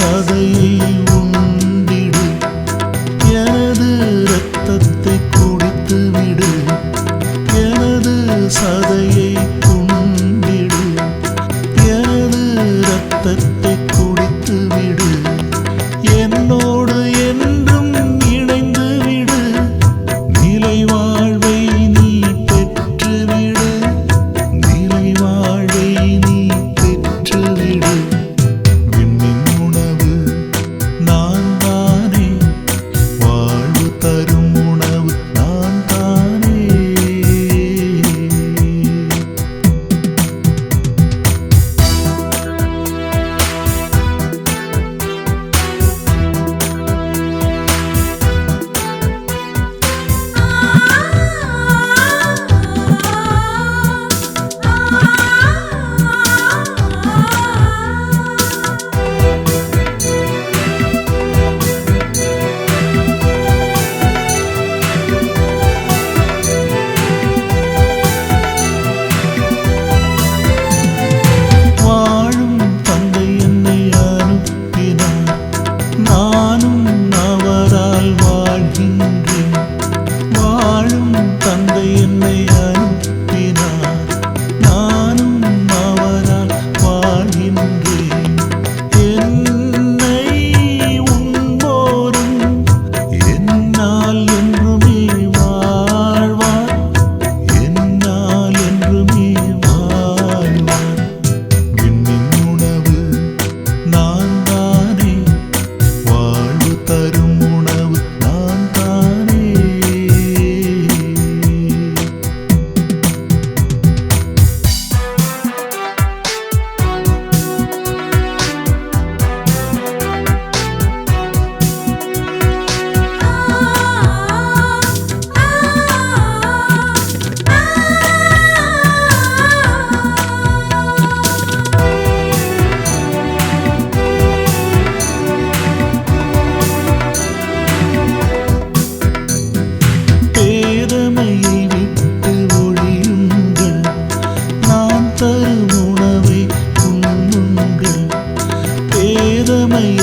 சதையை உண்டிடு, எனது இரத்தத்தை குடித்து விடு. எனது சதையை உண்டிடு, எனது இரத்தத்தை குடித்து விடு. என்னோடு என்றும் இணைந்து விடு, நிலை வாழ்வை நீ பெற்றுவிடு. நிலை வாழ்வை நீ பெற்றுவிடு. விண்ணின் உணவு நான் தானே, வாழ்வு தரும் உணவு நான் தானே. நானும் அவரால் வாழ்கின்றேன். வாழும் தந்தை என்னை அனுப்பினார், நானும் அவரால் வாழ்கின்றேன். என்னை உண்போரும் என்னால் என்றுமே வாழ்வார், என்னால் என்றுமே வாழ்வார். விண்ணின் உணவு நான் தானே, வாழ்வு தரும் உணவு நான் தானே. பேதமையை விட்டு ஒழியுங்கள், நான் தரும் உணவை உண்ணுங்கள். பேதமையை